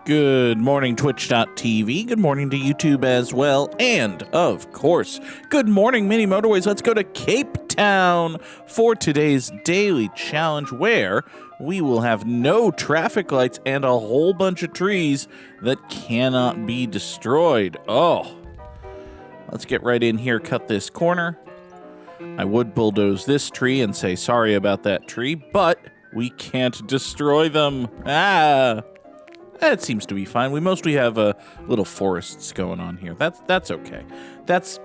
Good morning, Twitch.tv. Good morning to YouTube as well. And, of course, good morning, Mini Motorways. Let's go to Cape Town for today's daily challenge, where we will have no traffic lights and a whole bunch of trees that cannot be destroyed. Oh, let's get right in here, cut this corner. I would bulldoze this tree and say sorry about that tree, but we can't destroy them. It seems to be fine. We mostly have little forests going on here. That's okay. That's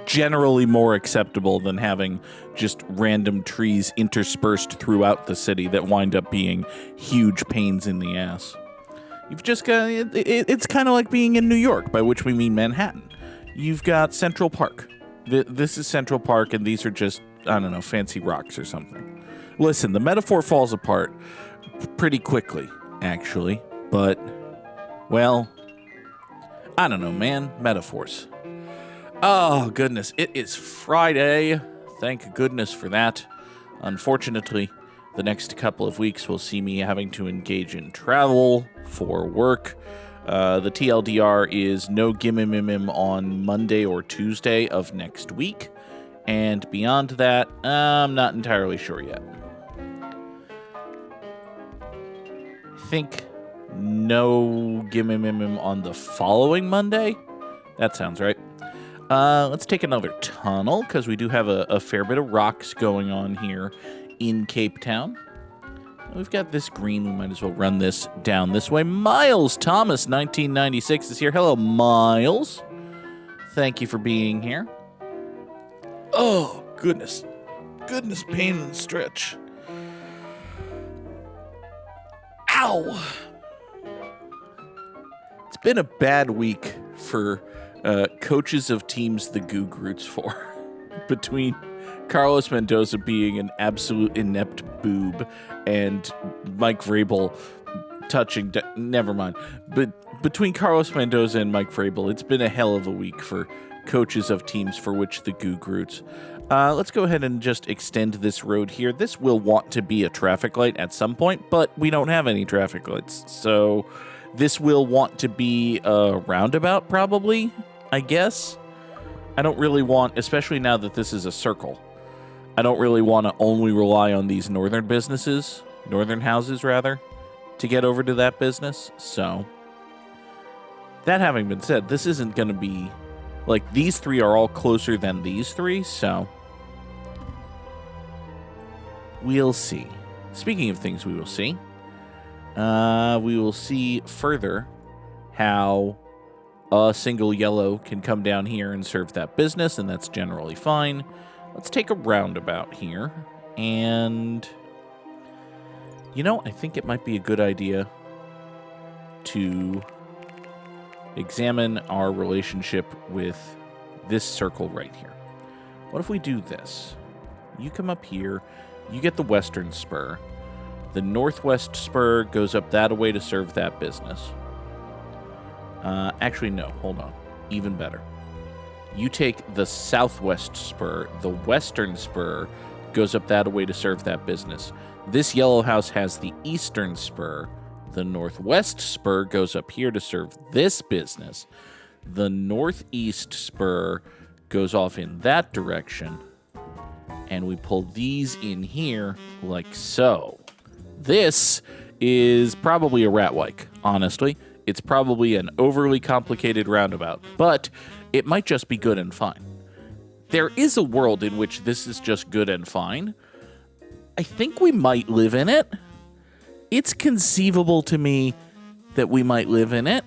generally more acceptable than having just random trees interspersed throughout the city that wind up being huge pains in the ass. You've just got it's kind of like being in New York, by which we mean Manhattan. You've got Central Park. This is Central Park, and these are just, I don't know, fancy rocks or something. Listen, the metaphor falls apart pretty quickly, actually. But, well, I don't know, man. Metaphors. Oh, goodness. It is Friday. Thank goodness for that. Unfortunately, the next couple of weeks will see me having to engage in travel for work. The TLDR is no gimmimimim on Monday or Tuesday of next week. And beyond that, I'm not entirely sure yet. I think no gimmimimim on the following Monday. That sounds right. Let's take another tunnel, because we do have a fair bit of rocks going on here in Cape Town. We've got this green. We might as well run this down this way. Miles Thomas, 1996, is here. Hello, Miles. Thank you for being here. Oh, goodness. Goodness, pain and stretch. Ow! It's been a bad week for coaches of teams the Goog roots for. Between Carlos Mendoza being an absolute inept boob and Mike Vrabel touching... never mind. But between Carlos Mendoza and Mike Vrabel, it's been a hell of a week for coaches of teams for which the Goog roots. Let's go ahead and just extend this road here. This will want to be a traffic light at some point, but we don't have any traffic lights, so... This will want to be a roundabout, probably, I guess. I don't really want, especially now that this is a circle, I don't really want to only rely on these northern houses, rather, to get over to that business. So, that having been said, this isn't going to be, like, these three are all closer than these three, so we'll see. Speaking of things we will see, we will see further how a single yellow can come down here and serve that business, and that's generally fine. Let's take a roundabout here, and, you know, I think it might be a good idea to examine our relationship with this circle right here. What if we do this? You come up here, you get the western spur. The northwest spur goes up that way to serve that business. Actually, no. Hold on. Even better. You take the southwest spur. The western spur goes up that way to serve that business. This yellow house has the eastern spur. The northwest spur goes up here to serve this business. The northeast spur goes off in that direction. And we pull these in here like so. This is probably a rat-wike, honestly. It's probably an overly complicated roundabout, but it might just be good and fine. There is a world in which this is just good and fine. I think we might live in it. It's conceivable to me that we might live in it.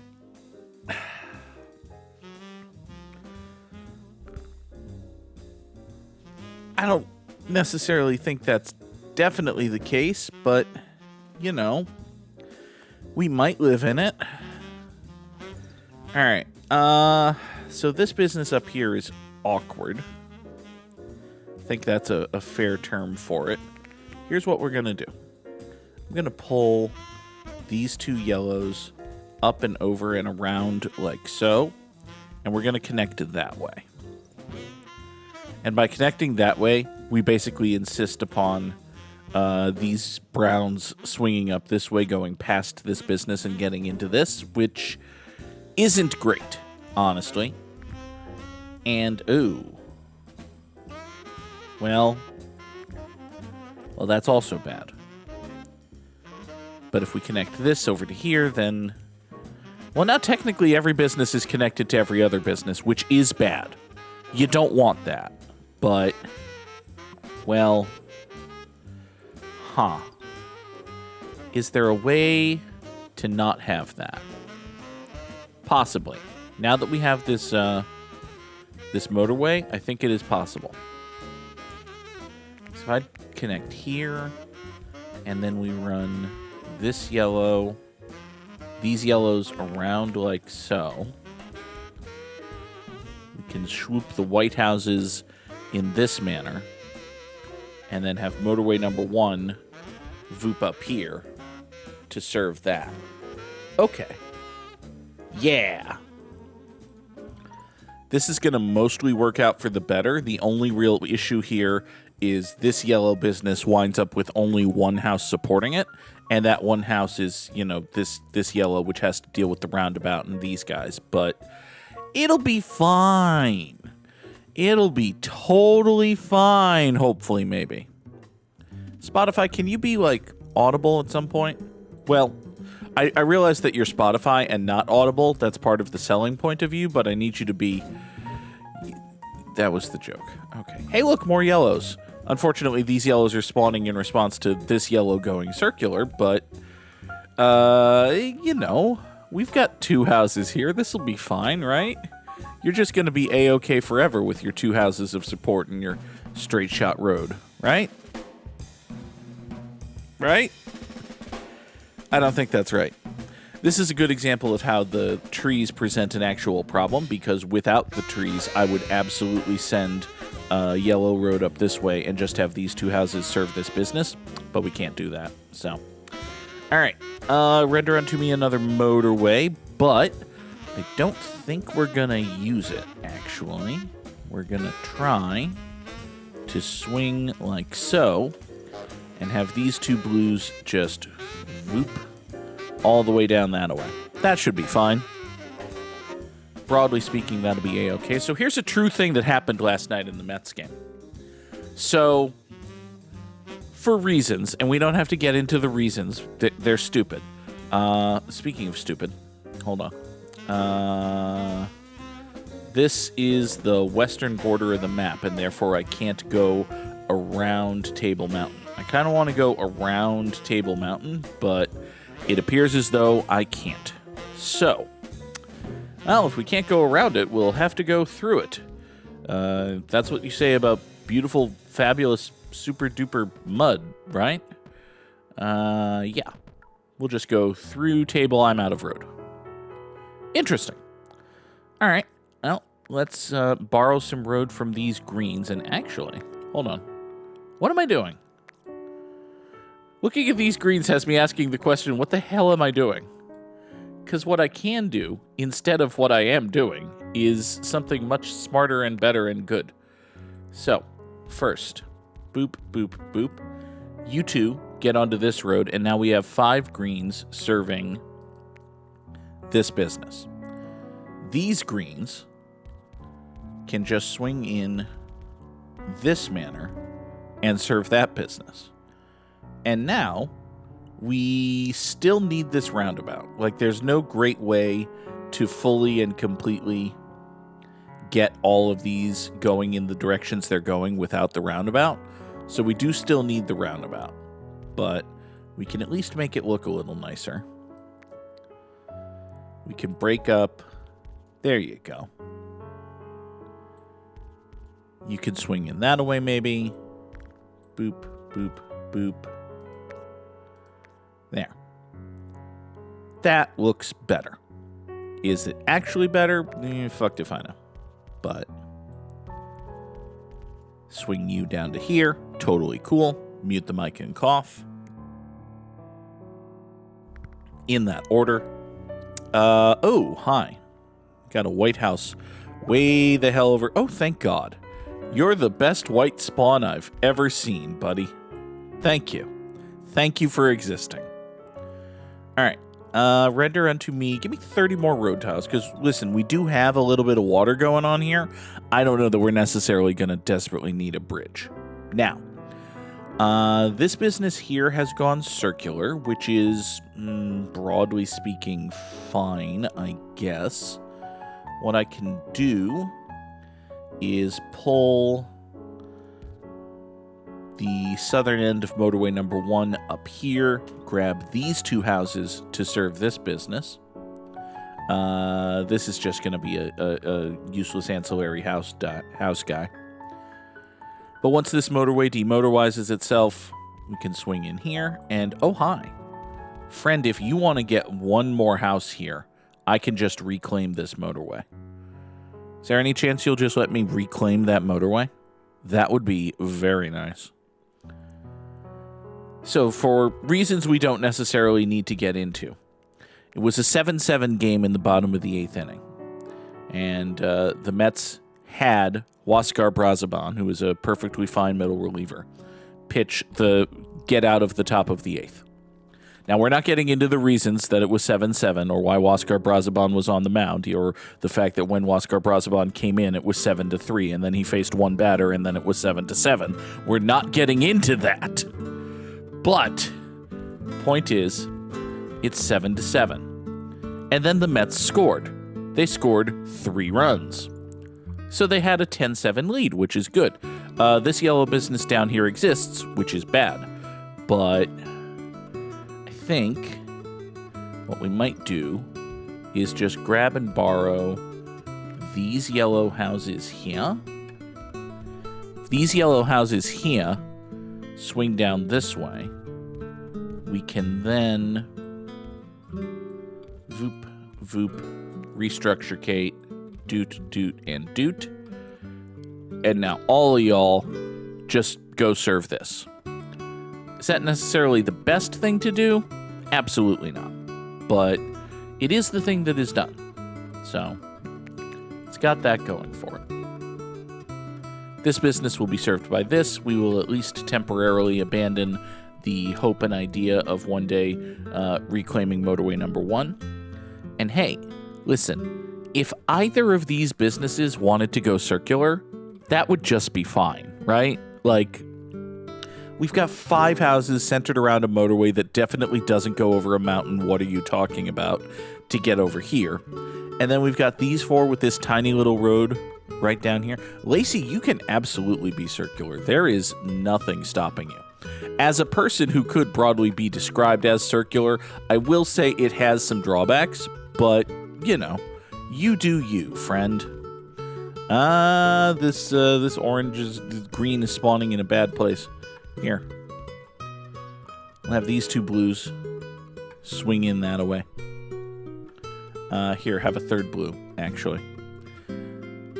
I don't necessarily think that's definitely the case, but, you know, we might live in it. Alright, so this business up here is awkward. I think that's a fair term for it. Here's what we're going to do. I'm going to pull these two yellows up and over and around like so, and we're going to connect it that way. And by connecting that way, we basically insist upon these browns swinging up this way, going past this business and getting into this, which isn't great, honestly. And, ooh. Well, that's also bad. But if we connect this over to here, then... Well, now technically every business is connected to every other business, which is bad. You don't want that. But, well... Huh. Is there a way to not have that? Possibly. Now that we have this, this motorway, I think it is possible. So if I connect here, and then we run this yellow, these yellows around like so. We can swoop the white houses in this manner, and then have motorway number 1 voop up here to serve that. Okay. Yeah. This is going to mostly work out for the better. The only real issue here is this yellow business winds up with only one house supporting it, and that one house is, you know, this yellow, which has to deal with the roundabout and these guys. But it'll be fine. It'll be totally fine, hopefully, maybe. Spotify, can you be, like, audible at some point? Well, I realize that you're Spotify and not audible. That's part of the selling point of you, but I need you to be... That was the joke. Okay. Hey, look, more yellows. Unfortunately, these yellows are spawning in response to this yellow going circular, but, you know, we've got 2 houses here. This will be fine, right? You're just going to be A-okay forever with your 2 houses of support and your straight shot road, right? Right? I don't think that's right. This is a good example of how the trees present an actual problem, because without the trees, I would absolutely send a yellow road up this way and just have these 2 houses serve this business, but we can't do that, so. All right, render unto me another motorway, but I don't think we're gonna use it, actually. We're gonna try to swing like so, and have these 2 blues just whoop all the way down that way. That should be fine. Broadly speaking, that'll be A-okay. So here's a true thing that happened last night in the Mets game. So, for reasons, and we don't have to get into the reasons, they're stupid. Speaking of stupid, hold on. This is the western border of the map, and therefore I can't go around Table Mountain. I kind of want to go around Table Mountain, but it appears as though I can't. So, well, if we can't go around it, we'll have to go through it. That's what you say about beautiful, fabulous, super-duper mud, right? Yeah. We'll just go through Table, I'm out of road. Interesting. All right. Well, let's borrow some road from these greens. And actually, hold on. What am I doing? Looking at these greens has me asking the question, what the hell am I doing? Because what I can do, instead of what I am doing, is something much smarter and better and good. So, first, boop, boop, boop. You 2 get onto this road, and now we have 5 greens serving this business. These greens can just swing in this manner and serve that business. And now, we still need this roundabout. Like, there's no great way to fully and completely get all of these going in the directions they're going without the roundabout. So we do still need the roundabout. But we can at least make it look a little nicer. We can break up. There you go. You can swing in that away, maybe. Boop, boop, boop. There. That looks better. Is it actually better? Fucked if I know. But swing you down to here. Totally cool. Mute the mic and cough. In that order. Oh, hi. Got a White House way the hell over. Oh, thank God. You're the best white spawn I've ever seen, buddy. Thank you. Thank you for existing. All right. Render unto me. Give me 30 more road tiles. Because, listen, we do have a little bit of water going on here. I don't know that we're necessarily going to desperately need a bridge. Now, this business here has gone circular, which is, broadly speaking, fine, I guess. What I can do is pull the southern end of motorway number 1 up here, grab these 2 houses to serve this business. This is just going to be a useless ancillary house guy. But once this motorway demotorizes itself, we can swing in here, and oh hi. Friend, if you want to get one more house here, I can just reclaim this motorway. Is there any chance you'll just let me reclaim that motorway? That would be very nice. So, for reasons we don't necessarily need to get into, it was a 7-7 game in the bottom of the 8th inning. And the Mets had Huáscar Brazoban, who is a perfectly fine middle reliever, pitch the get out of the top of the 8th. Now, we're not getting into the reasons that it was 7-7 or why Huáscar Brazoban was on the mound, or the fact that when Huáscar Brazoban came in, it was 7-3, and then he faced one batter, and then it was 7-7. We're not getting into that. But, point is, it's 7-7. And then the Mets scored. They scored 3 runs. So they had a 10-7 lead, which is good. This yellow business down here exists, which is bad. But I think what we might do is just grab and borrow these yellow houses here. These yellow houses here swing down this way. We can then voop, voop, restructure Kate, doot, doot, and doot. And now all of y'all just go serve this. Is that necessarily the best thing to do? Absolutely not. But it is the thing that is done. So it's got that going for it. This business will be served by this. We will at least temporarily abandon the hope and idea of one day reclaiming motorway number 1. And hey, listen, if either of these businesses wanted to go circular, that would just be fine, right? Like, we've got 5 houses centered around a motorway that definitely doesn't go over a mountain. What are you talking about? To get over here. And then we've got these 4 with this tiny little road right down here. Lacey, you can absolutely be circular. There is nothing stopping you. As a person who could broadly be described as circular, I will say it has some drawbacks, but, you know, you do you, friend. This green is spawning in a bad place. Here. We'll have these 2 blues swing in that way. Here, have a 3rd blue, actually.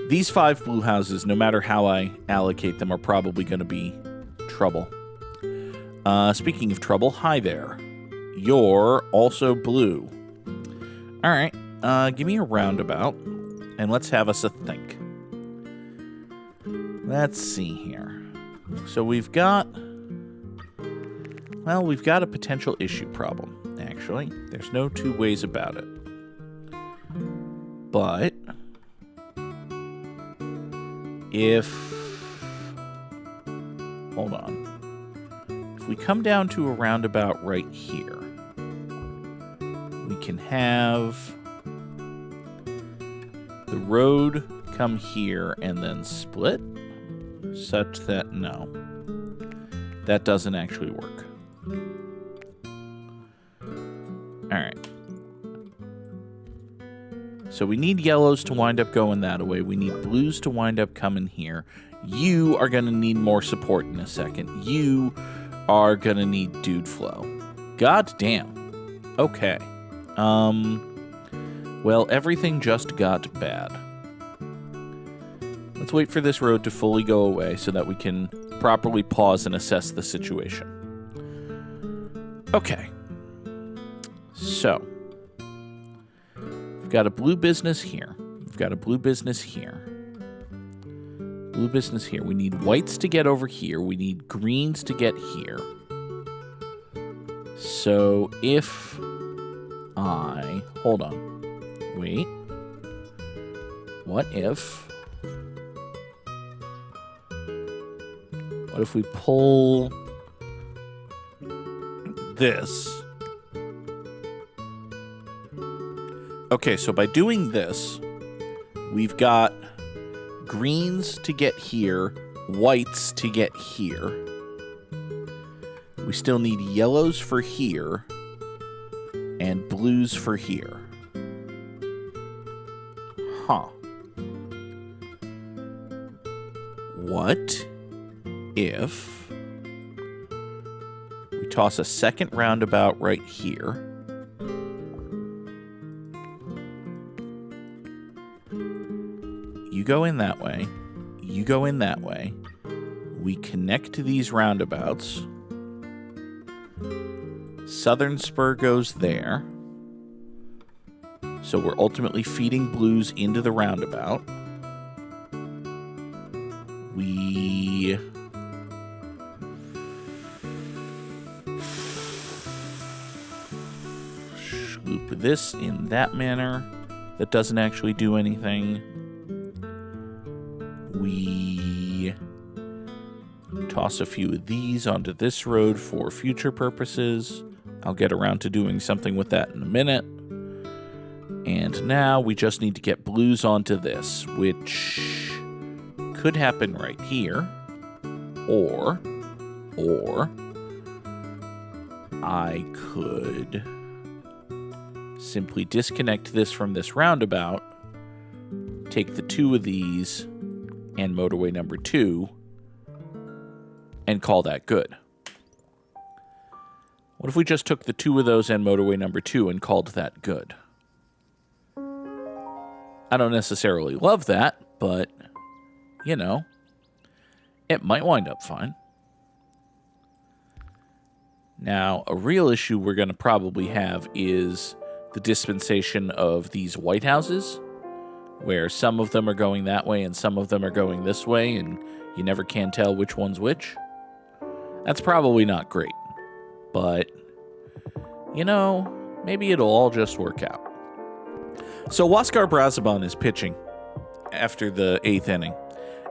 These 5 blue houses, no matter how I allocate them, are probably going to be trouble. Speaking of trouble, hi there. You're also blue. All right, give me a roundabout, and let's have us a think. Let's see here. So we've got a potential issue problem, actually. There's no 2 ways about it. But hold on. If we come down to a roundabout right here, we can have the road come here and then split, such that, no, that doesn't actually work. All right. So we need yellows to wind up going that way. We need blues to wind up coming here. You are going to need more support in a second. You are going to need dude flow. God damn. Okay. Well, everything just got bad. Let's wait for this road to fully go away so that we can properly pause and assess the situation. Okay. So, we've got a blue business here. We've got a blue business here. Blue business here. We need whites to get over here. We need greens to get here. So if hold on. Wait. What if we pull this? Okay, so by doing this, we've got greens to get here, whites to get here. We still need yellows for here and blues for here. Huh. What if we toss a second roundabout right here? You go in that way. You go in that way. We connect to these roundabouts. Southern spur goes there. So we're ultimately feeding blues into the roundabout. We loop this in that manner. That doesn't actually do anything. We toss a few of these onto this road for future purposes. I'll get around to doing something with that in a minute. And now we just need to get blues onto this, which could happen right here. Or I could simply disconnect this from this roundabout, take the two of these and motorway number 2 and call that good. What if we just took the two of those and motorway number 2 and called that good? I don't necessarily love that, but, you know, it might wind up fine. Now, a real issue we're going to probably have is the dispensation of these white houses, where some of them are going that way and some of them are going this way, and you never can tell which one's which. That's probably not great, but, you know, maybe it'll all just work out. So Huáscar Brazoban is pitching after the 8th inning,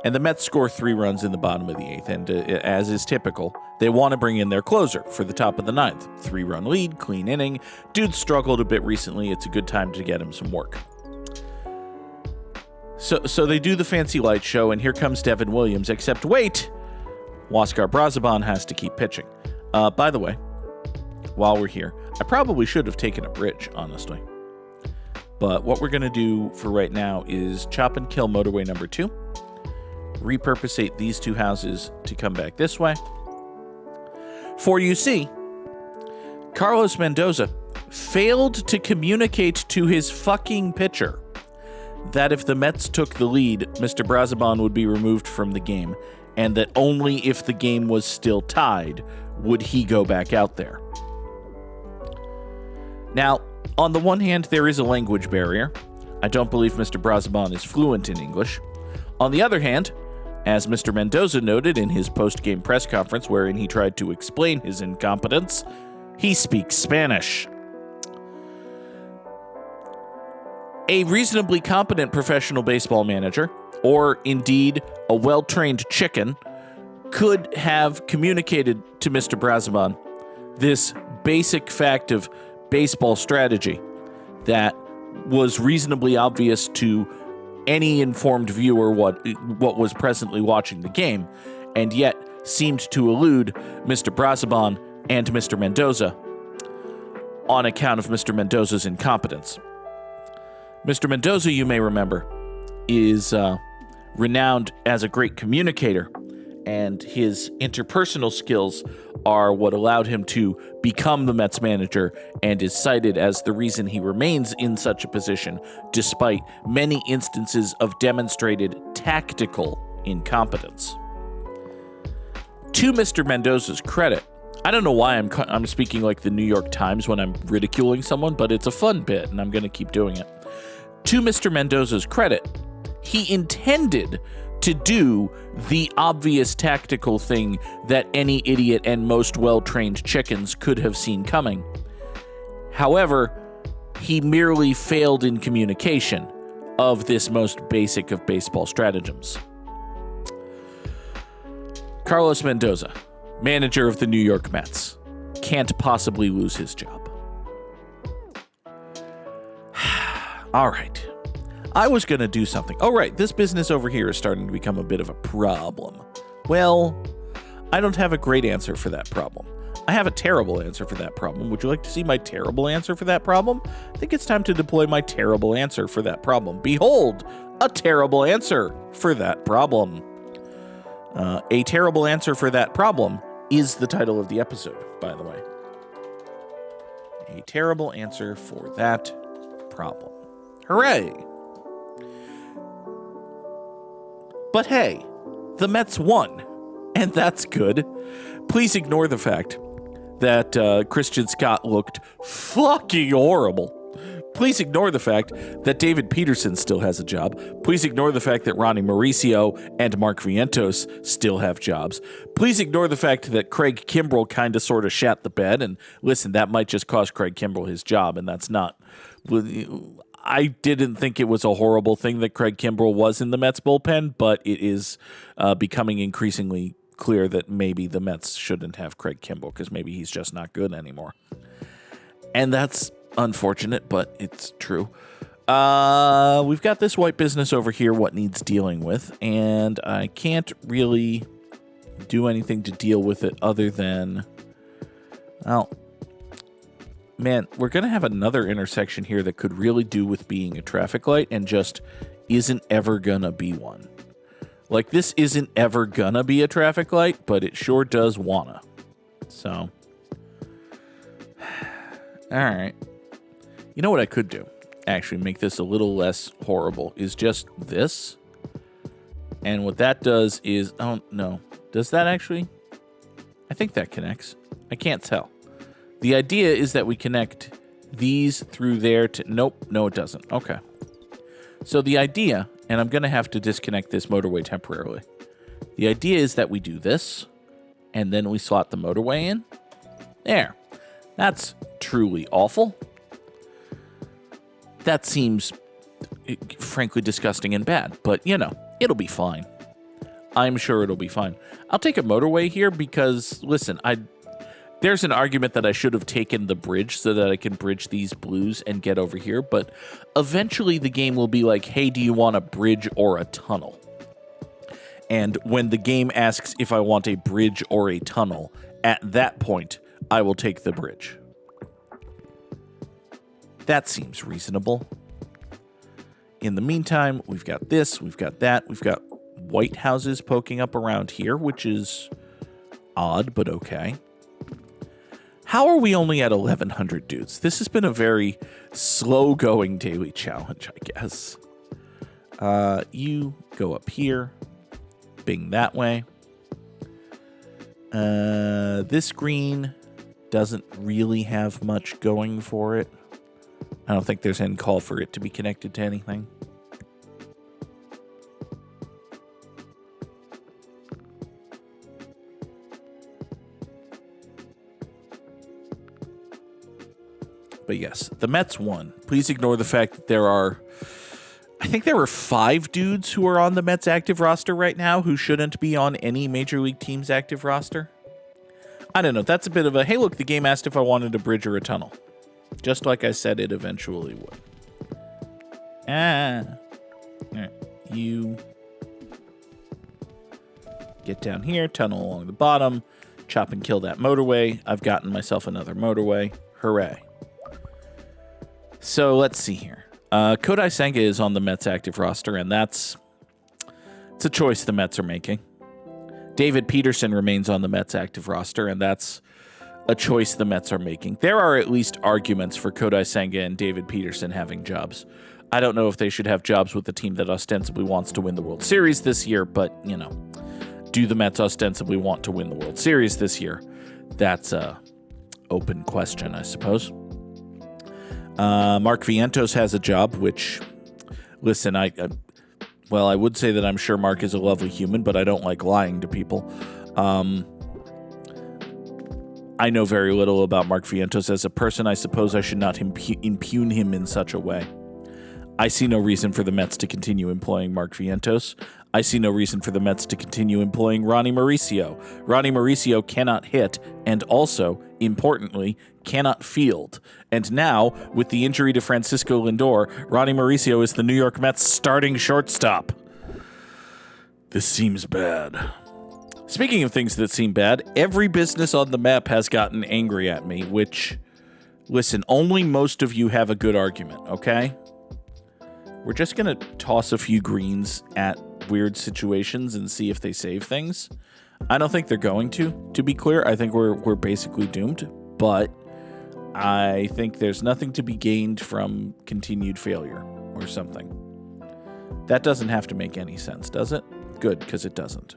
and the Mets score 3 runs in the bottom of the 8th, and as is typical, they want to bring in their closer for the top of the 9th. 3-run lead, clean inning. Dude struggled a bit recently. It's a good time to get him some work. So they do the fancy light show, and here comes Devin Williams, except wait, Huáscar Brazoban has to keep pitching. By the way, while we're here, I probably should have taken a bridge, honestly. But what we're going to do for right now is chop and kill motorway number 2, repurposate these 2 houses to come back this way. For you see, Carlos Mendoza failed to communicate to his fucking pitcher that if the Mets took the lead, Mr. Brazoban would be removed from the game, and that only if the game was still tied would he go back out there. Now, on the one hand, there is a language barrier. I don't believe Mr. Brazoban is fluent in English. On the other hand, as Mr. Mendoza noted in his post-game press conference wherein he tried to explain his incompetence, he speaks Spanish. A reasonably competent professional baseball manager, or indeed a well-trained chicken, could have communicated to Mr. Brazoban this basic fact of baseball strategy that was reasonably obvious to any informed viewer what was presently watching the game, and yet seemed to elude Mr. Brazoban and Mr. Mendoza on account of Mr. Mendoza's incompetence. Mr. Mendoza, you may remember, is renowned as a great communicator, and his interpersonal skills are what allowed him to become the Mets manager and is cited as the reason he remains in such a position despite many instances of demonstrated tactical incompetence. To Mr. Mendoza's credit, I don't know why I'm speaking like the New York Times when I'm ridiculing someone, but it's a fun bit and I'm going to keep doing it. To Mr. Mendoza's credit, he intended to do the obvious tactical thing that any idiot and most well-trained chickens could have seen coming. However, he merely failed in communication of this most basic of baseball stratagems. Carlos Mendoza, manager of the New York Mets, can't possibly lose his job. All right. I was going to do something. Oh, right. This business over here is starting to become a bit of a problem. Well, I don't have a great answer for that problem. I have a terrible answer for that problem. Would you like to see my terrible answer for that problem? I think it's time to deploy my terrible answer for that problem. Behold, a terrible answer for that problem. A terrible answer for that problem is the title of the episode, by the way. A terrible answer for that problem. Hooray! But hey, the Mets won, and that's good. Please ignore the fact that Christian Scott looked fucking horrible. Please ignore the fact that David Peterson still has a job. Please ignore the fact that Ronnie Mauricio and Mark Vientos still have jobs. Please ignore the fact that Craig Kimbrell kind of sort of shat the bed. And listen, that might just cost Craig Kimbrell his job, and that's not... I didn't think it was a horrible thing that Craig Kimbrell was in the Mets bullpen, but it is becoming increasingly clear that maybe the Mets shouldn't have Craig Kimbrell because maybe he's just not good anymore. And that's unfortunate, but it's true. We've got this white business over here, what needs dealing with, and I can't really do anything to deal with it other than, well, man, we're going to have another intersection here that could really do with being a traffic light and just isn't ever going to be one. Like, this isn't ever going to be a traffic light, but it sure does wanna. So, all right. You know what I could do? Actually, make this a little less horrible, is just this. And what that does is, oh, no. Does that actually? I think that connects. I can't tell. The idea is that we connect these through there to... Nope, no it doesn't. Okay. So the idea, and I'm going to have to disconnect this motorway temporarily. The idea is that we do this, and then we slot the motorway in. There. That's truly awful. That seems, frankly, disgusting and bad, but, you know, it'll be fine. I'm sure it'll be fine. I'll take a motorway here because, listen, there's an argument that I should have taken the bridge so that I can bridge these blues and get over here, but eventually the game will be like, hey, do you want a bridge or a tunnel? And when the game asks if I want a bridge or a tunnel, at that point, I will take the bridge. That seems reasonable. In the meantime, we've got this, we've got that, we've got white houses poking up around here, which is odd, but okay. How are we only at 1,100 dudes? This has been a very slow-going daily challenge, I guess. You go up here. Bing that way. This green doesn't really have much going for it. I don't think there's any call for it to be connected to anything. But yes, the Mets won. Please ignore the fact that there are... I think there were 5 dudes who are on the Mets active roster right now who shouldn't be on any Major League team's active roster. I don't know. That's a bit of a, hey, look, the game asked if I wanted a bridge or a tunnel. Just like I said it eventually would. All right. You get down here, tunnel along the bottom, chop and kill that motorway. I've gotten myself another motorway. Hooray. So let's see here. Kodai Senga is on the Mets active roster, and it's a choice the Mets are making. David Peterson remains on the Mets active roster, and that's a choice the Mets are making. There are at least arguments for Kodai Senga and David Peterson having jobs. I don't know if they should have jobs with the team that ostensibly wants to win the World Series this year, but, you know, do the Mets ostensibly want to win the World Series this year? That's a open question, I suppose. Mark Vientos has a job, which, listen, well, I would say that I'm sure Mark is a lovely human, but I don't like lying to people. I know very little about Mark Vientos as a person. I suppose I should not impugn him in such a way. I see no reason for the Mets to continue employing Mark Vientos. I see no reason for the Mets to continue employing Ronnie Mauricio. Ronnie Mauricio cannot hit, and also, importantly, cannot field. And now, with the injury to Francisco Lindor, Ronnie Mauricio is the New York Mets starting shortstop. This seems bad. Speaking of things that seem bad, every business on the map has gotten angry at me, which, listen, only most of you have a good argument, okay? We're just going to toss a few greens at weird situations and see if they save things. I don't think they're going to be clear. I think we're basically doomed, but I think there's nothing to be gained from continued failure or something. That doesn't have to make any sense, does it? Good, because it doesn't.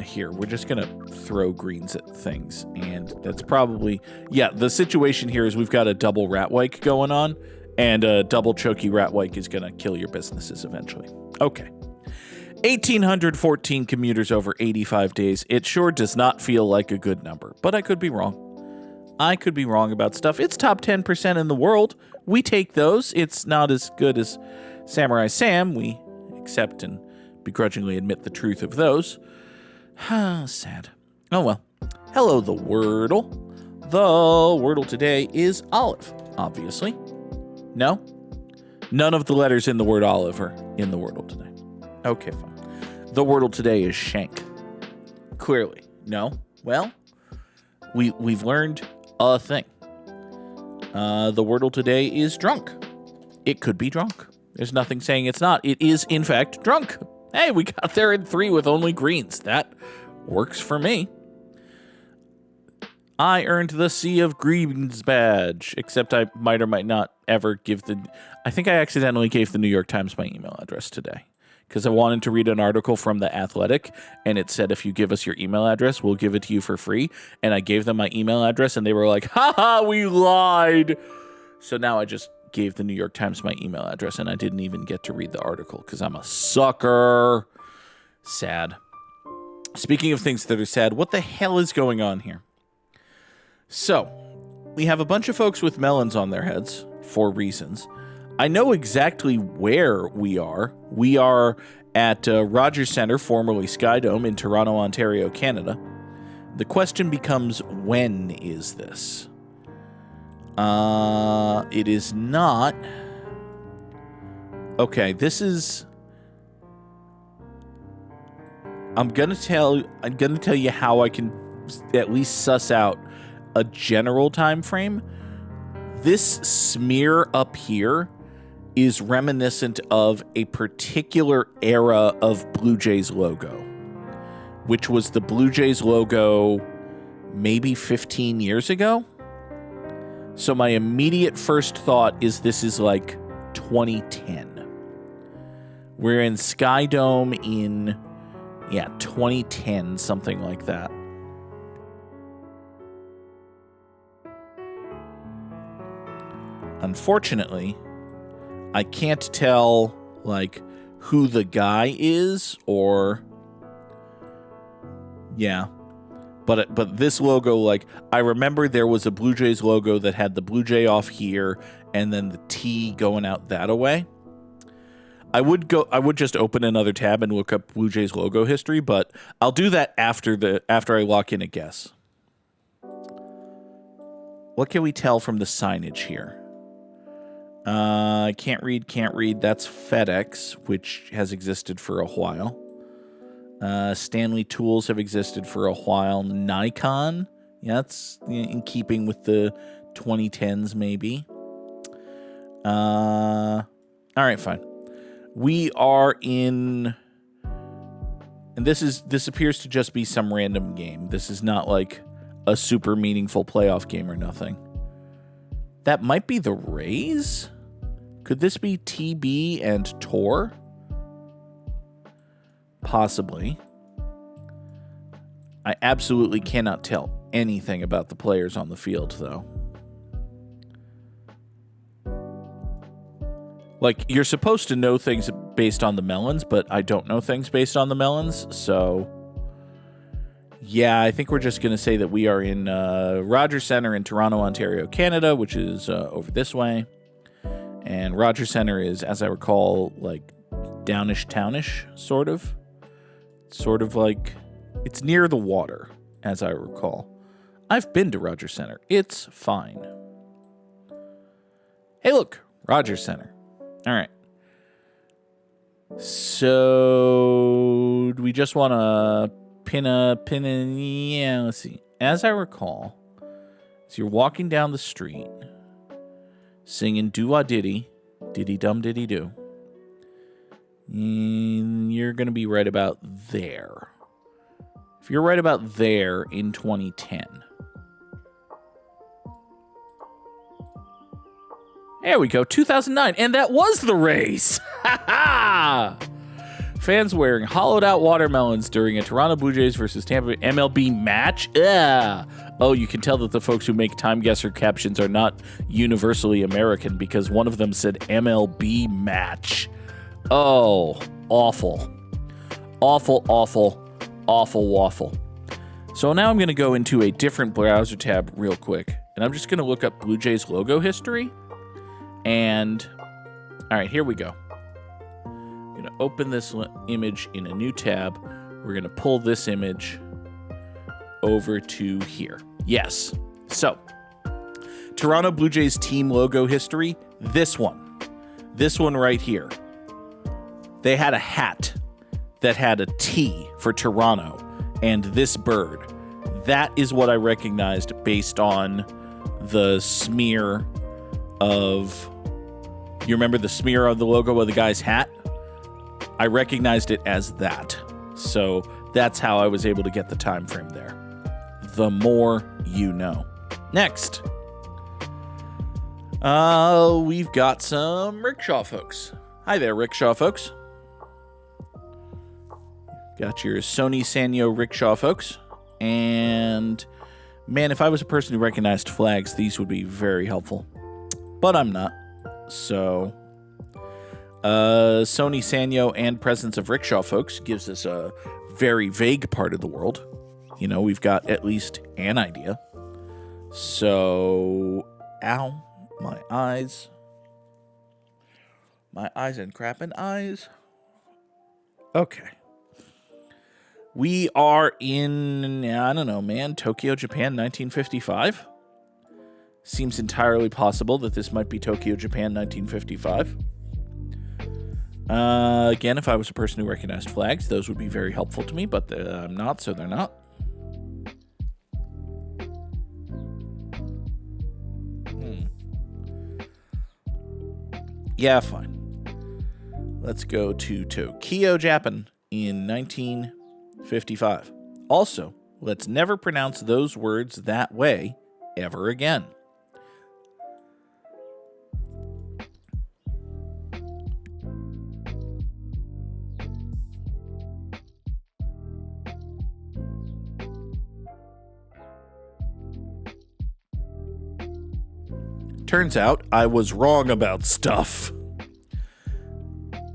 Here, we're just going to throw greens at things, and that's probably... Yeah, the situation here is we've got a double Ratwike going on, and a double Choky Ratwike is going to kill your businesses eventually. Okay. 1,814 commuters over 85 days. It sure does not feel like a good number, but I could be wrong. I could be wrong about stuff. It's top 10% in the world. We take those. It's not as good as Samurai Sam. We accept and begrudgingly admit the truth of those. Sad. Oh well. Hello, the Wordle. The Wordle today is olive, obviously. No? None of the letters in the word olive are in the Wordle today. Okay, fine. The Wordle today is shank. Clearly. No? Well, we've learned a thing. The Wordle today is drunk. It could be drunk. There's nothing saying it's not. It is, in fact, drunk. Hey, we got there in 3 with only greens. That works for me. I earned the Sea of Greens badge, except I might or might not ever give the... I think I accidentally gave the New York Times my email address today because I wanted to read an article from The Athletic, and it said, if you give us your email address, we'll give it to you for free. And I gave them my email address, and they were like, ha, we lied. So now I just gave the New York Times my email address, and I didn't even get to read the article because I'm a sucker. Sad. Speaking of things that are sad, what the hell is going on here? So, we have a bunch of folks with melons on their heads for reasons. I know exactly where we are. We are at Rogers Centre, formerly Skydome, in Toronto, Ontario, Canada. The question becomes, when is this? It is not... Okay, this is... I'm gonna tell you how I can at least suss out a general time frame. This smear up here is reminiscent of a particular era of Blue Jays logo, which was the Blue Jays logo maybe 15 years ago. So my immediate first thought is this is like 2010. We're in Skydome in, 2010, something like that. Unfortunately, I can't tell, who the guy is, or... Yeah. But this logo, I remember there was a Blue Jays logo that had the Blue Jay off here, and then the T going out that away. I would just open another tab and look up Blue Jays logo history, but I'll do that after I lock in a guess. What can we tell from the signage here? Can't read. That's FedEx, which has existed for a while. Stanley Tools have existed for a while. Nikon, that's in keeping with the 2010s, maybe. All right, fine. We are in, and this appears to just be some random game. This is not like a super meaningful playoff game or nothing. That might be the Rays? Could this be TB and Tor? Possibly. I absolutely cannot tell anything about the players on the field, though. Like, you're supposed to know things based on the melons, but I don't know things based on the melons, so... Yeah, I think we're just going to say that we are in Rogers Centre in Toronto, Ontario, Canada, which is over this way. And Rogers Centre is, as I recall, like, downish, townish, sort of. Sort of like... It's near the water, as I recall. I've been to Rogers Centre. It's fine. Hey, look! Rogers Centre. All right. So, do we just want to pin in? Yeah, let's see. As I recall, as you're walking down the street, singing doo-wah-diddy, diddy-dum-diddy-doo, you're going to be right about there. If you're right about there in 2010. There we go, 2009, and that was the race! Ha ha! Fans wearing hollowed-out watermelons during a Toronto Blue Jays versus Tampa Bay MLB match? Ugh. Oh, you can tell that the folks who make time guesser captions are not universally American because one of them said MLB match. Oh, awful. Awful, awful, awful waffle. So now I'm going to go into a different browser tab real quick, and I'm just going to look up Blue Jays logo history. And, all right, here we go. I'm going to open this image in a new tab. We're going to pull this image over to here. Yes. So, Toronto Blue Jays team logo history, this one. This one right here. They had a hat that had a T for Toronto and this bird. That is what I recognized based on the smear of... You remember the smear of the logo of the guy's hat? I recognized it as that. So that's how I was able to get the time frame there. The more you know. Next. We've got some rickshaw folks. Hi there, rickshaw folks. Got your Sony Sanyo rickshaw folks. And man, if I was a person who recognized flags, these would be very helpful. But I'm not. So, Sony Sanyo and Presence of Rickshaw folks gives us a very vague part of the world. You know, we've got at least an idea. So, ow, my eyes. My eyes and crapping eyes. Okay. We are in, I don't know, man, Tokyo, Japan, 1955. Seems entirely possible that this might be Tokyo, Japan, 1955. Again, if I was a person who recognized flags, those would be very helpful to me, but I'm not, so they're not. Yeah, fine. Let's go to Tokyo, Japan in 1955. Also, let's never pronounce those words that way ever again. Turns out I was wrong about stuff.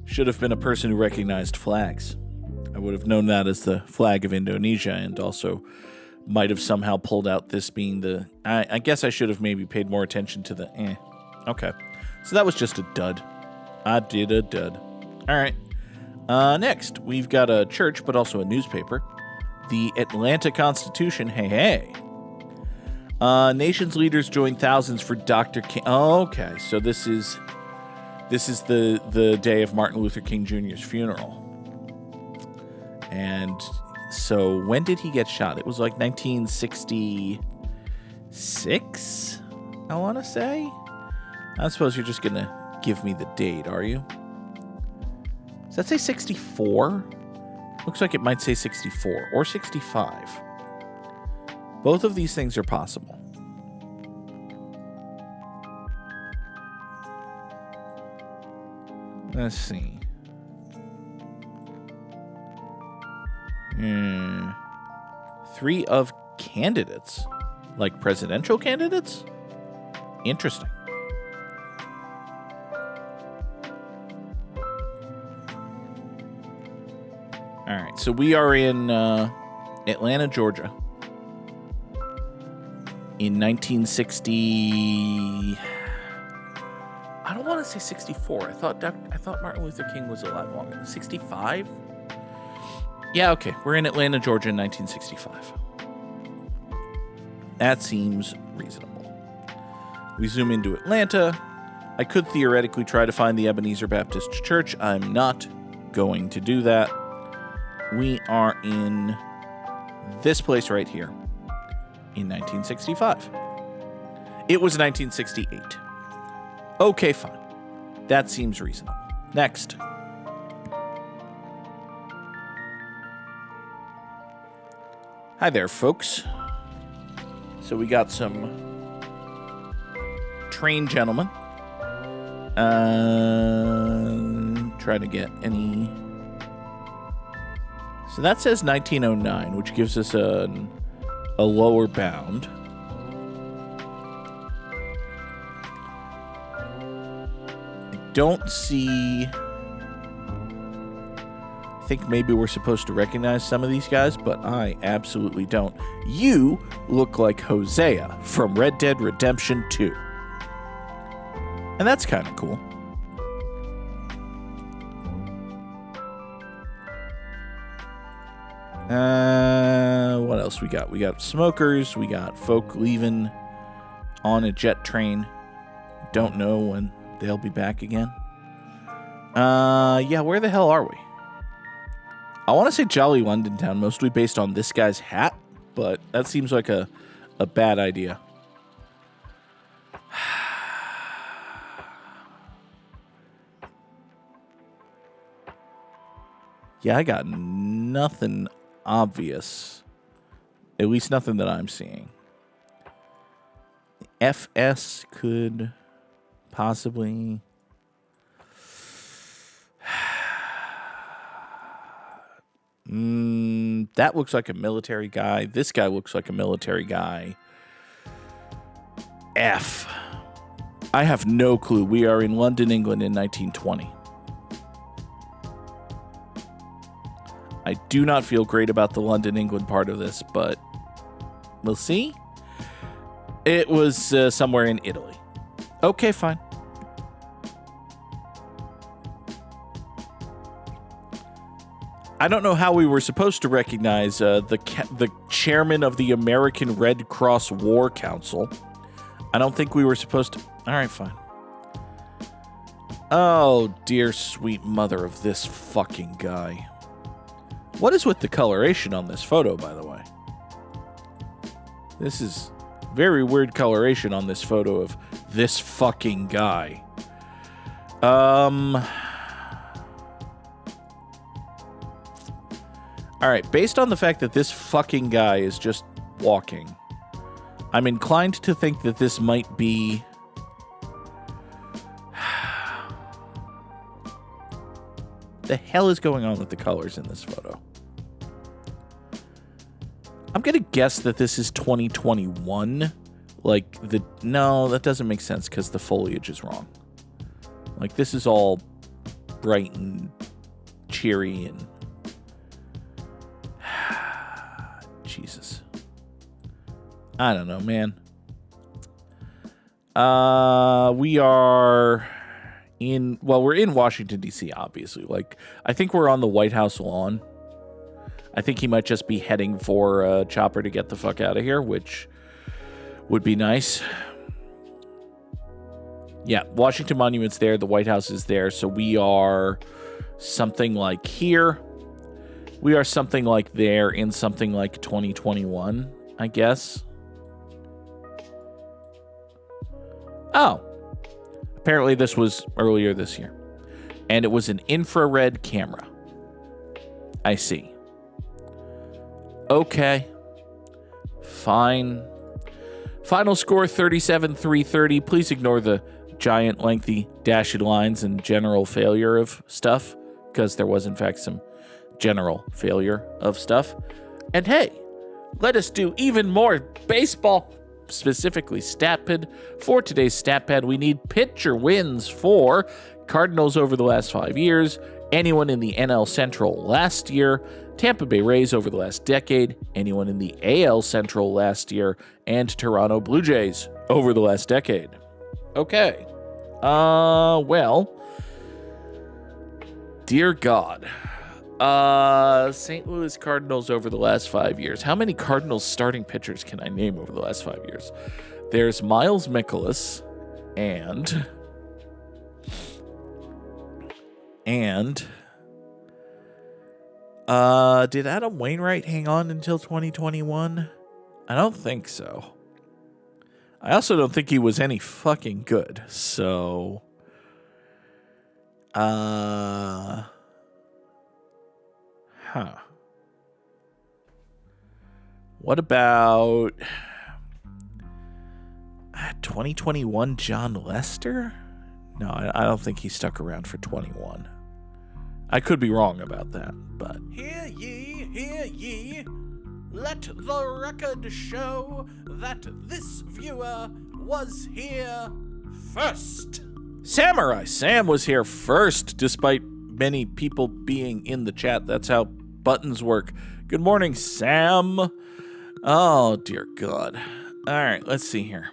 Should have been a person who recognized flags. I would have known that as the flag of Indonesia and also might have somehow pulled out this being the... I guess I should have maybe paid more attention to the... Okay. So that was just a dud. I did a dud. All right. Next, we've got a church, but also a newspaper. The Atlanta Constitution. Hey, hey. Nation's leaders joined thousands for Dr. King. Oh, okay, so this is the day of Martin Luther King Jr.'s funeral. And so when did he get shot? It was like 1966, I want to say. I suppose you're just going to give me the date, are you? Does that say 64? Looks like it might say 64 or 65. Both of these things are possible. Let's see. 3 of candidates. Like presidential candidates? Interesting. so we are in Atlanta, Georgia. In 1960, I don't want to say 64. I thought Martin Luther King was alive longer. 65? Yeah, okay. We're in Atlanta, Georgia in 1965. That seems reasonable. We zoom into Atlanta. I could theoretically try to find the Ebenezer Baptist Church. I'm not going to do that. We are in this place right here in 1965. It was 1968. Okay, fine. That seems reasonable. Next. Hi there, folks. So we got some trained gentlemen. Try to get any... So that says 1909, which gives us a lower bound. I don't see... I think maybe we're supposed to recognize some of these guys, but I absolutely don't. You look like Hosea from Red Dead Redemption 2. And that's kind of cool. What else we got? We got smokers. We got folk leaving on a jet train. Don't know when they'll be back again. Yeah, where the hell are we? I want to say Jolly London Town, mostly based on this guy's hat, but that seems like a bad idea. Yeah, I got nothing obvious. At least nothing that I'm seeing. FS could possibly... that looks like a military guy. This guy looks like a military guy. F. I have no clue. We are in London, England in 1920. I do not feel great about the London, England part of this, but we'll see. It was somewhere in Italy. Okay, fine. I don't know how we were supposed to recognize the chairman of the American Red Cross War Council. I don't think we were supposed to... All right, fine. Oh, dear sweet mother of this fucking guy. What is with the coloration on this photo, by the way? This is very weird coloration on this photo of this fucking guy. All right, based on the fact that this fucking guy is just walking, I'm inclined to think that this might be... The hell is going on with the colors in this photo? I'm going to guess that this is 2021. No, that doesn't make sense because the foliage is wrong. Like, this is all bright and cheery and... Jesus. I don't know, man. We are in... Well, we're in Washington, D.C., obviously. I think we're on the White House lawn. I think he might just be heading for a chopper to get the fuck out of here, which would be nice. Yeah, Washington Monument's there. The White House is there. So we are something like here. We are something like there in something like 2021, I guess. Oh. Apparently this was earlier this year. And it was an infrared camera. I see. Okay. Fine. Final score 37-330. Please ignore the giant, lengthy, dashed lines and general failure of stuff, because there was, in fact, some general failure of stuff. And hey, let us do even more baseball, specifically StatPad. For today's StatPad, we need pitcher wins for Cardinals over the last 5 years, Anyone in the NL Central last year, Tampa Bay Rays over the last decade, anyone in the AL Central last year, and Toronto Blue Jays over the last decade. Okay. Well, dear God. St. Louis Cardinals over the last 5 years. How many Cardinals starting pitchers can I name over the last 5 years? There's Miles Mikolas and did Adam Wainwright hang on until 2021? I don't think so. I also don't think he was any fucking good. So, what about 2021 John Lester? No, I don't think he stuck around for 21. I could be wrong about that, but... Hear ye, let the record show that this viewer was here first. Samurai Sam was here first, despite many people being in the chat. That's how buttons work. Good morning, Sam. Oh, dear God. All right, let's see here.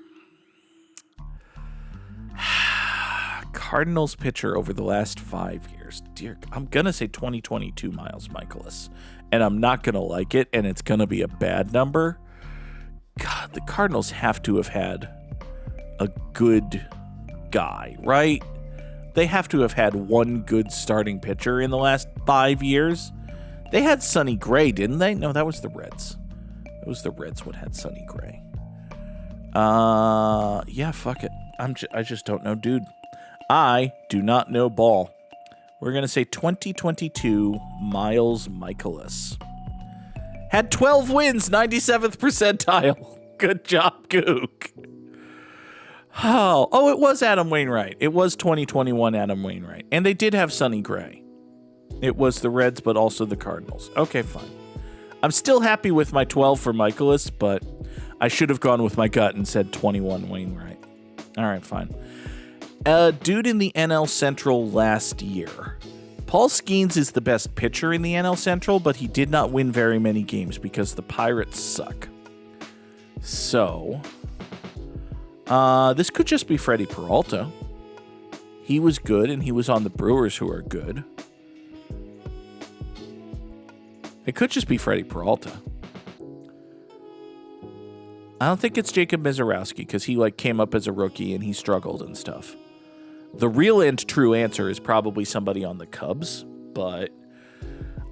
Cardinals pitcher over the last 5 years. Dear, I'm going to say 2022 Miles Mikolas, and I'm not going to like it, and it's going to be a bad number. God, the Cardinals have to have had a good guy, right? They have to have had one good starting pitcher in the last 5 years. They had Sonny Gray, didn't they? No, that was the Reds. It was the Reds what had Sonny Gray. Yeah, fuck it. I just don't know, dude. I do not know ball. We're going to say 2022 Miles Mikolas. Had 12 wins, 97th percentile. Good job, Goog. Oh, it was Adam Wainwright. It was 2021 Adam Wainwright. And they did have Sonny Gray. It was the Reds, but also the Cardinals. Okay, fine. I'm still happy with my 12 for Mikolas, but I should have gone with my gut and said 21 Wainwright. All right, fine. Dude in the NL Central last year. Paul Skeens is the best pitcher in the NL Central, but he did not win very many games because the Pirates suck. So, this could just be Freddie Peralta. He was good, and he was on the Brewers, who are good. It could just be Freddie Peralta. I don't think it's Jacob Mizorowski, because he came up as a rookie and he struggled and stuff. The real and true answer is probably somebody on the Cubs, but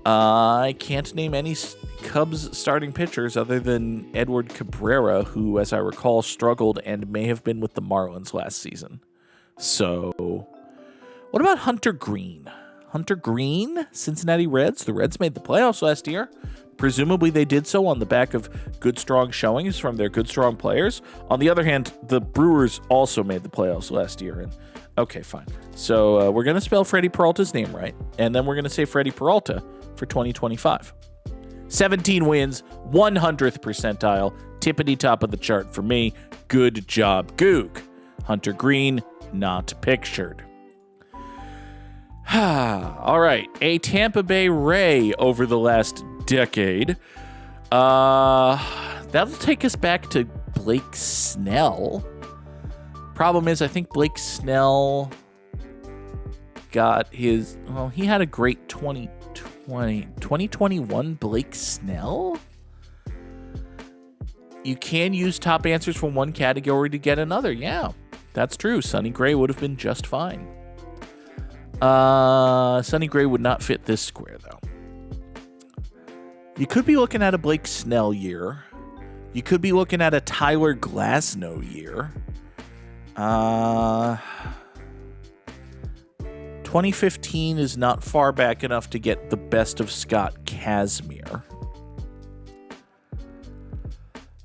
I can't name any Cubs starting pitchers other than Edward Cabrera, who, as I recall, struggled and may have been with the Marlins last season. So, what about Hunter Green? Hunter Green, Cincinnati Reds. The Reds made the playoffs last year. Presumably they did so on the back of good, strong showings from their good, strong players. On the other hand, the Brewers also made the playoffs last year. And okay, fine. So we're going to spell Freddie Peralta's name right, and then we're going to say Freddie Peralta for 2025. 17 wins, 100th percentile, tippity top of the chart for me. Good job, Goog. Hunter Green, not pictured. All right, a Tampa Bay Ray over the last decade. That'll take us back to Blake Snell. Problem is, I think Blake Snell got his... Well, he had a great 2021 Blake Snell? You can use top answers from one category to get another. Yeah, that's true. Sonny Gray would have been just fine. Sonny Gray would not fit this square, though. You could be looking at a Blake Snell year. You could be looking at a Tyler Glasnow year. 2015 is not far back enough to get the best of Scott Kazmir.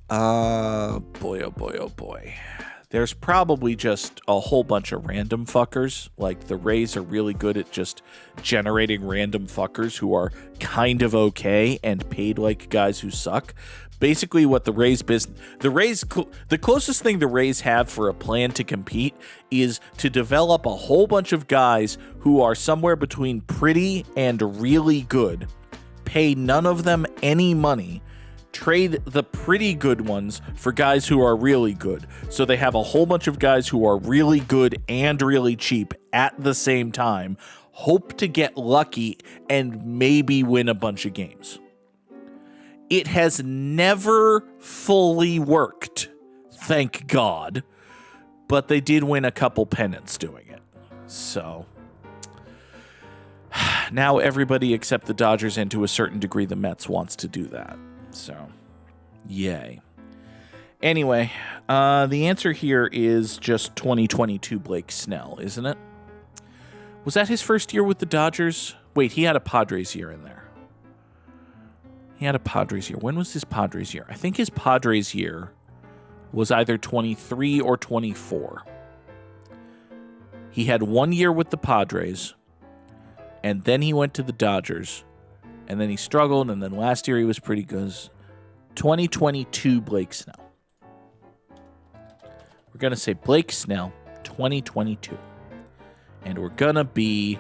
Boy, oh boy, oh boy. there's probably just a whole bunch of random fuckers. Like, the Rays are really good at just generating random fuckers who are kind of okay and paid like guys who suck. Basically, what the closest thing the Rays have for a plan to compete is to develop a whole bunch of guys who are somewhere between pretty and really good, pay none of them any money, trade the pretty good ones for guys who are really good. So they have a whole bunch of guys who are really good and really cheap at the same time, hope to get lucky and maybe win a bunch of games. It has never fully worked, thank God, but they did win a couple pennants doing it. So now everybody except the Dodgers and to a certain degree the Mets wants to do that. So, yay. Anyway, the answer here is just 2022 Blake Snell, isn't it? Was that his first year with the Dodgers? Wait, he had a Padres year in there. He had a Padres year. When was his Padres year? I think his Padres year was either 23 or 24. He had 1 year with the Padres, and then he went to the Dodgers, and then he struggled, and then last year he was pretty good. 2022 Blake Snell. We're going to say Blake Snell, 2022. And we're going to be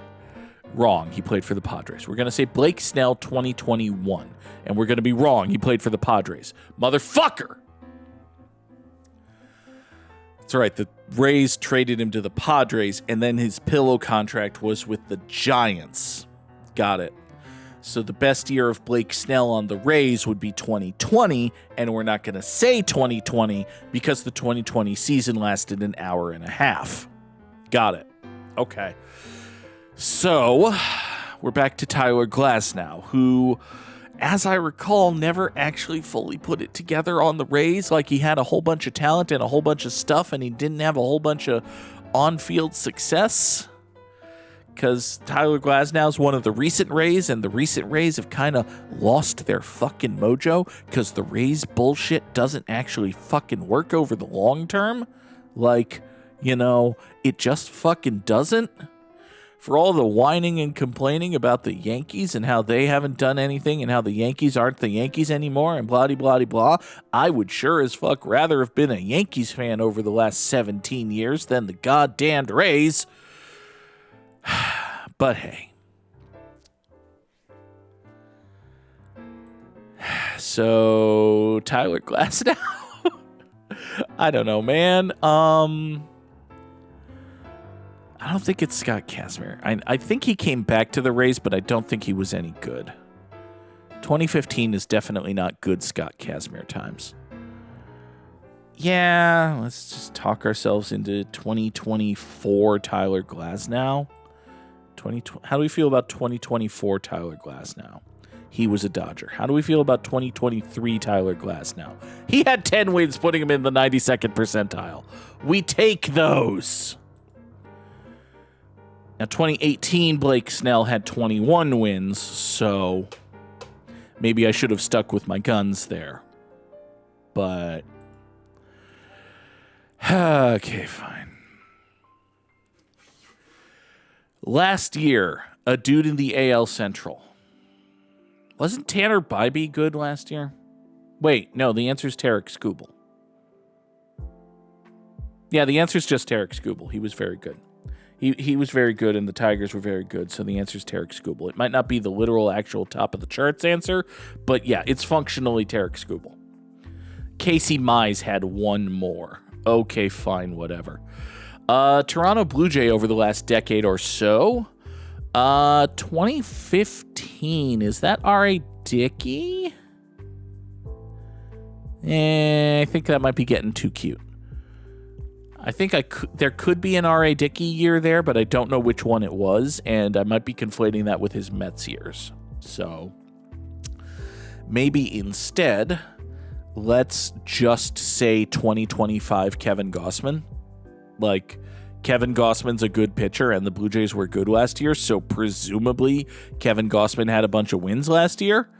wrong. He played for the Padres. We're going to say Blake Snell, 2021. And we're going to be wrong. He played for the Padres. Motherfucker! That's right. The Rays traded him to the Padres, and then his pillow contract was with the Giants. Got it. So the best year of Blake Snell on the Rays would be 2020, and we're not going to say 2020 because the 2020 season lasted an hour and a half. Got it. Okay. So we're back to Tyler Glasnow, who, as I recall, never actually fully put it together on the Rays. Like, he had a whole bunch of talent and a whole bunch of stuff, and he didn't have a whole bunch of on-field success. Because Tyler Glasnow is one of the recent Rays, and the recent Rays have kind of lost their fucking mojo because the Rays bullshit doesn't actually fucking work over the long term. Like, you know, it just fucking doesn't. For all the whining and complaining about the Yankees and how they haven't done anything and how the Yankees aren't the Yankees anymore and blah, blah, blah, I would sure as fuck rather have been a Yankees fan over the last 17 years than the goddamned Rays. But hey. So, Tyler Glasnow? I don't know, man. I don't think it's Scott Kazmir. I think he came back to the Rays, but I don't think he was any good. 2015 is definitely not good Scott Kazmir times. Yeah, let's just talk ourselves into 2024 Tyler Glasnow. How do we feel about 2024 Tyler Glasnow? He was a Dodger. How do we feel about 2023 Tyler Glasnow? He had 10 wins, putting him in the 92nd percentile. We take those. Now, 2018, Blake Snell had 21 wins, so maybe I should have stuck with my guns there. But, okay, fine. Last year, a dude in the AL Central. Wasn't Tanner Bybee good last year? Wait, no, the answer's Tarek Skubal. Yeah, the answer's just Tarek Skubal. He was very good. He was very good, and the Tigers were very good, so the answer is Tarek Skubal. It might not be the literal, actual top of the charts answer, but yeah, it's functionally Tarek Skubal. Casey Mize had one more. Okay, fine, whatever. Toronto Blue Jay over the last decade or so. 2015, is that R.A. Dickey? I think that might be getting too cute. I think there could be an R.A. Dickey year there, but I don't know which one it was, and I might be conflating that with his Mets years. So maybe instead, let's just say 2025 Kevin Gausman. Like, Kevin Gausman's a good pitcher, and the Blue Jays were good last year, so presumably Kevin Gausman had a bunch of wins last year.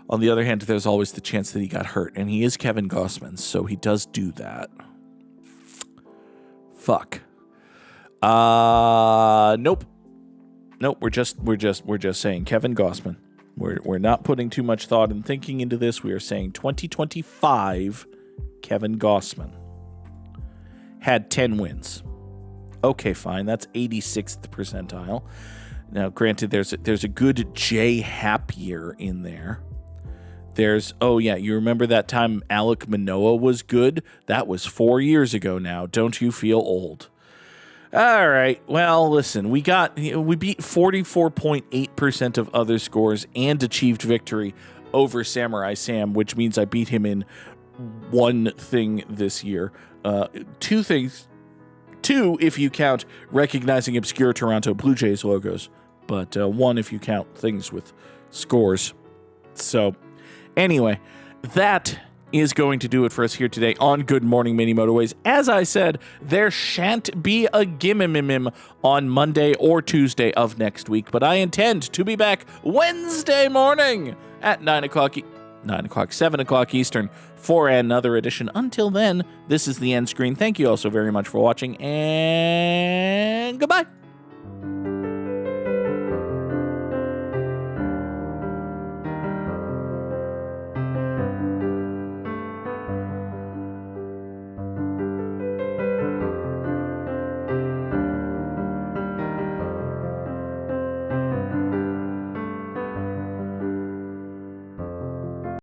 On the other hand, there's always the chance that he got hurt, and he is Kevin Gausman, so he does do that. Fuck. Nope. We're just saying Kevin Gossman. We're not putting too much thought and thinking into this. We are saying 2025 Kevin Gossman had 10 wins. Okay, fine. That's 86th percentile. Now, granted, there's a good Jay Happier in there. You remember that time Alec Manoa was good? That was 4 years ago now. Don't you feel old? All right. Well, listen, we beat 44.8% of other scores and achieved victory over Samurai Sam, which means I beat him in one thing this year. Two things. Two, if you count recognizing obscure Toronto Blue Jays logos, but one if you count things with scores. So, anyway, that is going to do it for us here today on Good Morning Mini Motorways. As I said, there shan't be a gimmimimim on Monday or Tuesday of next week, but I intend to be back Wednesday morning at 7 o'clock Eastern for another edition. Until then, this is the end screen. Thank you all so very much for watching, and goodbye.